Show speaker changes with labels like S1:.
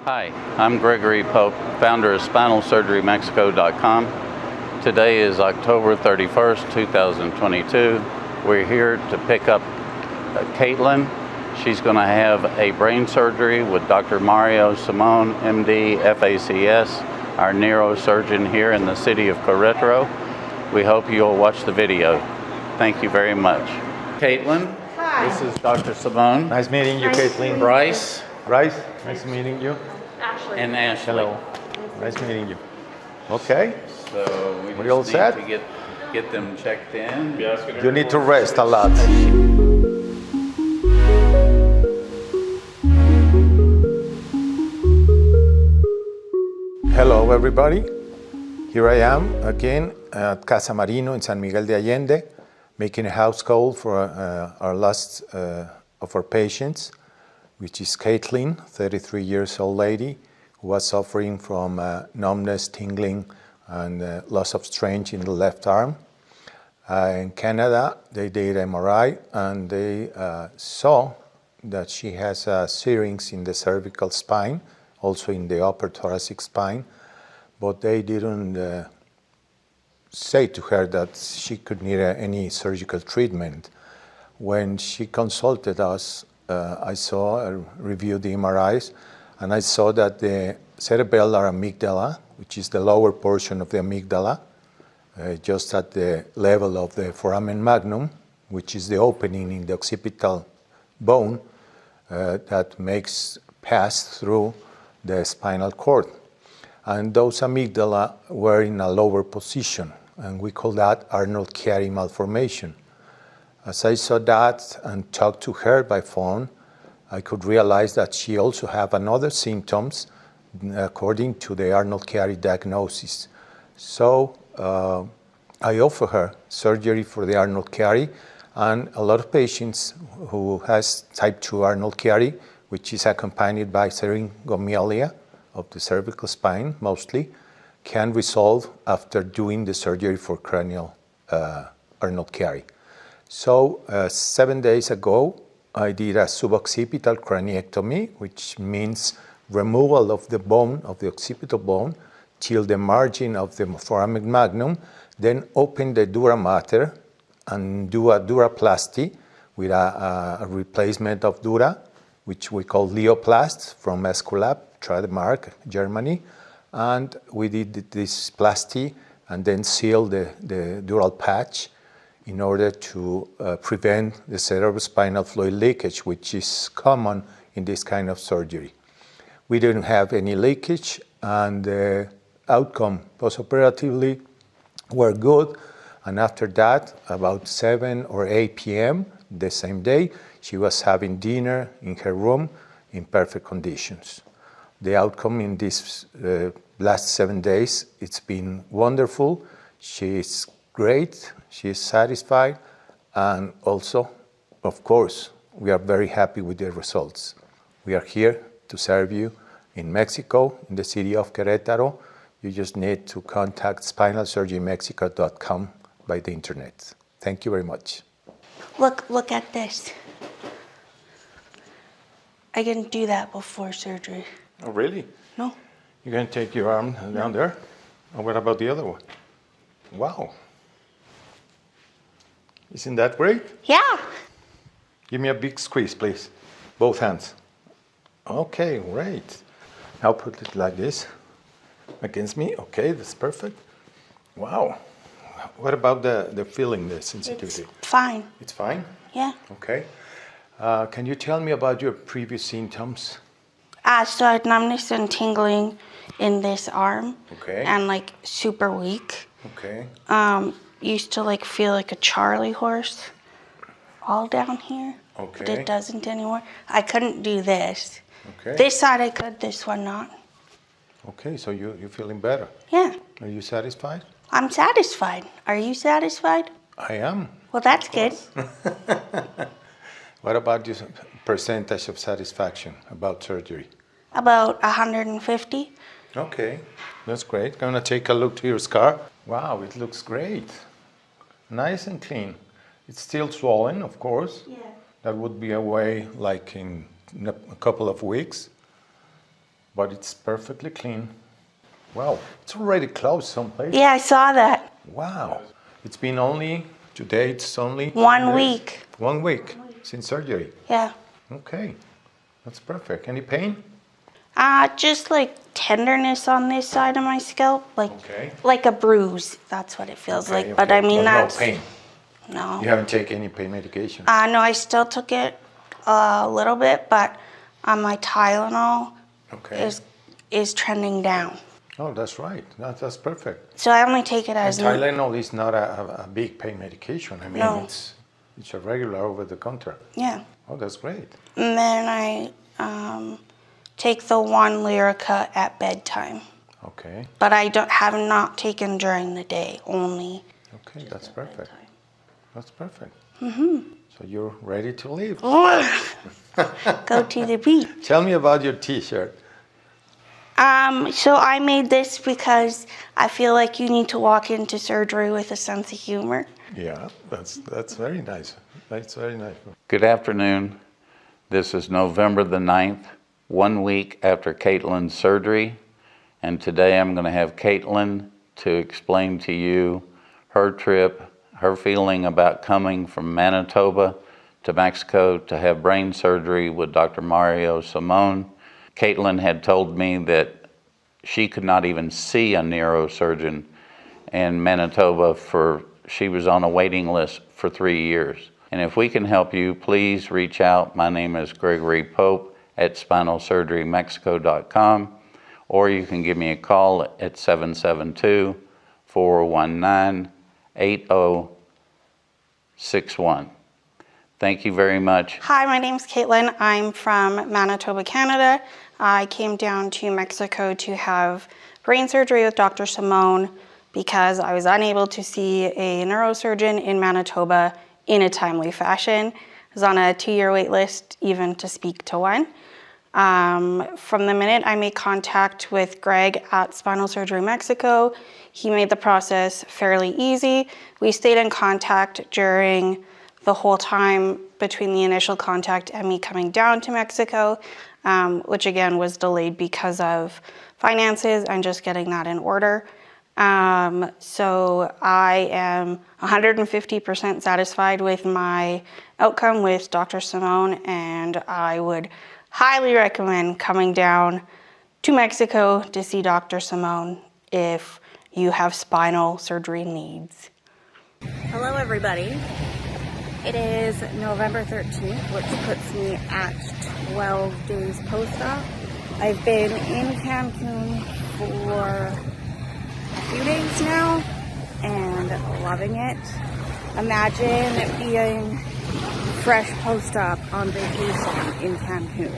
S1: Hi, I'm Gregory Pope, founder of SpinalSurgeryMexico.com. Today is October 31st, 2022. We're here to pick up Katelyn. She's going to have a brain surgery with Dr. Mario Simon, MD, FACS, our neurosurgeon here in the city of Querétaro. We hope you'll watch the video. Thank you very much. Katelyn,
S2: hi.
S1: This is Dr. Simon.
S3: Nice meeting you, Katelyn.
S1: Bryce.
S3: Bryce, nice meeting you.
S2: Ashley.
S1: And Ashley.
S3: Hello. Nice meeting you. Okay.
S1: So we
S3: We all
S1: just
S3: set?
S1: need to get them checked in.
S3: You need to rest a lot. Hello, everybody. Here I am again at Casa Marino in San Miguel de Allende, making a house call for our last of our patients, which is Katelyn, 33 years old lady, who was suffering from numbness, tingling, and loss of strength in the left arm. In Canada, they did MRI and they saw that she has serrings in the cervical spine, also in the upper thoracic spine, but they didn't say to her that she could need any surgical treatment. When she consulted us, I reviewed the MRIs, and I saw that the cerebellar amygdala, which is the lower portion of the amygdala, just at the level of the foramen magnum, which is the opening in the occipital bone that makes pass through the spinal cord. And those amygdala were in a lower position, and we call that Arnold-Chiari malformation. As I saw that and talked to her by phone, I could realize that she also had another symptoms according to the Arnold-Chiari diagnosis. So I offer her surgery for the Arnold-Chiari, and a lot of patients who has type 2 Arnold-Chiari, which is accompanied by syringomyelia of the cervical spine mostly, can resolve after doing the surgery for cranial Arnold-Chiari. So 7 days ago, I did a suboccipital craniectomy, which means removal of the bone, of the occipital bone, till the margin of the foramen magnum, then open the dura mater and do a duraplasty with a replacement of dura, which we call Leoplast from Esculap, trademark, Germany. And we did this plasty and then seal the dural patch in order to prevent the cerebrospinal fluid leakage, which is common in this kind of surgery. We didn't have any leakage, and the outcome postoperatively were good. And after that, about 7 or 8 p.m. the same day, she was having dinner in her room in perfect conditions. The outcome in these last 7 days, it's been wonderful. She's great, she is satisfied, and also, of course, we are very happy with the results. We are here to serve you in Mexico, in the city of Querétaro. You just need to contact SpinalSurgeryMexico.com by the internet. Thank you very much.
S2: Look at this. I didn't do that before surgery.
S3: Oh, really?
S2: No.
S3: You're going to take your arm down there? And what about the other one? Wow. Isn't that great?
S2: Yeah.
S3: Give me a big squeeze, please. Both hands. Okay, great. Now put it like this against me. Okay, that's perfect. Wow. What about the feeling, the sensitivity?
S2: It's fine.
S3: It's fine?
S2: Yeah.
S3: Okay. Can you tell me about your previous symptoms?
S2: So I had numbness and tingling in this arm.
S3: Okay.
S2: And like super weak.
S3: Okay.
S2: Used to like feel like a Charlie horse all down here.
S3: Okay.
S2: But it doesn't anymore. I couldn't do this.
S3: Okay.
S2: This side I could, this one not.
S3: Okay, so you're feeling better.
S2: Yeah.
S3: Are you satisfied?
S2: I'm satisfied. Are you satisfied?
S3: I am.
S2: Well, that's good.
S3: What about your percentage of satisfaction about surgery?
S2: About 150.
S3: Okay, that's great. Gonna take a look to your scar. Wow, it looks great. Nice and clean. It's still swollen, of course.
S2: Yeah.
S3: That would be away like in a couple of weeks. but it's perfectly clean. Wow, it's already closed someplace.
S2: Yeah, I saw that.
S3: Wow, it's been only, today it's only
S2: 1
S3: days.
S2: week.
S3: 1 week since surgery.
S2: Yeah.
S3: Okay, that's perfect. Any pain?
S2: Just like tenderness on this side of my scalp,
S3: Okay.
S2: like a bruise. That's what it feels
S3: Okay,
S2: like. But I mean,
S3: but
S2: that's
S3: no pain.
S2: no.
S3: You haven't taken any pain medication?
S2: No, I still took it a little bit, but my Tylenol
S3: Okay.
S2: is trending down.
S3: Oh, that's right. That's perfect.
S2: So I only take it as
S3: And Tylenol is not a big pain medication. I mean,
S2: No.
S3: it's a regular over-the-counter.
S2: yeah.
S3: Oh, that's great.
S2: And then I take the one Lyrica at bedtime,
S3: Okay.
S2: but I have not taken during the day. Only.
S3: Okay, that's perfect. That's perfect. Mm-hmm. So you're ready to leave.
S2: Go to the beach.
S3: Tell me about your T-shirt.
S2: So I made this because I feel like you need to walk into surgery with a sense of humor.
S3: Yeah, that's very nice. That's very nice.
S1: Good afternoon. This is November the 9th, 1 week after Katelyn's surgery. And today I'm going to have Katelyn to explain to you her trip, her feeling about coming from Manitoba to Mexico to have brain surgery with Dr. Mario Simon. Katelyn had told me that she could not even see a neurosurgeon in Manitoba she was on a waiting list for 3 years. And if we can help you, please reach out. My name is Gregory Pope at spinalsurgerymexico.com, or you can give me a call at 772-419-8061. Thank you very much.
S2: Hi, my name's Katelyn. I'm from Manitoba, Canada. I came down to Mexico to have brain surgery with Dr. Simon because I was unable to see a neurosurgeon in Manitoba in a timely fashion. I was on a 2-year wait list even to speak to one. From the minute I made contact with Greg at Spinal Surgery Mexico, he made the process fairly easy. We stayed in contact during the whole time between the initial contact and me coming down to Mexico, which again was delayed because of finances and just getting that in order. So I am 150% satisfied with my outcome with Dr. Simon, and I would highly recommend coming down to Mexico to see Dr. Simon if you have spinal surgery needs.
S4: Hello everybody. It is November 13th, which puts me at 12 days post-op. I've been in Cancun for a few days now and loving it. Imagine being fresh post-op on vacation in Cancun.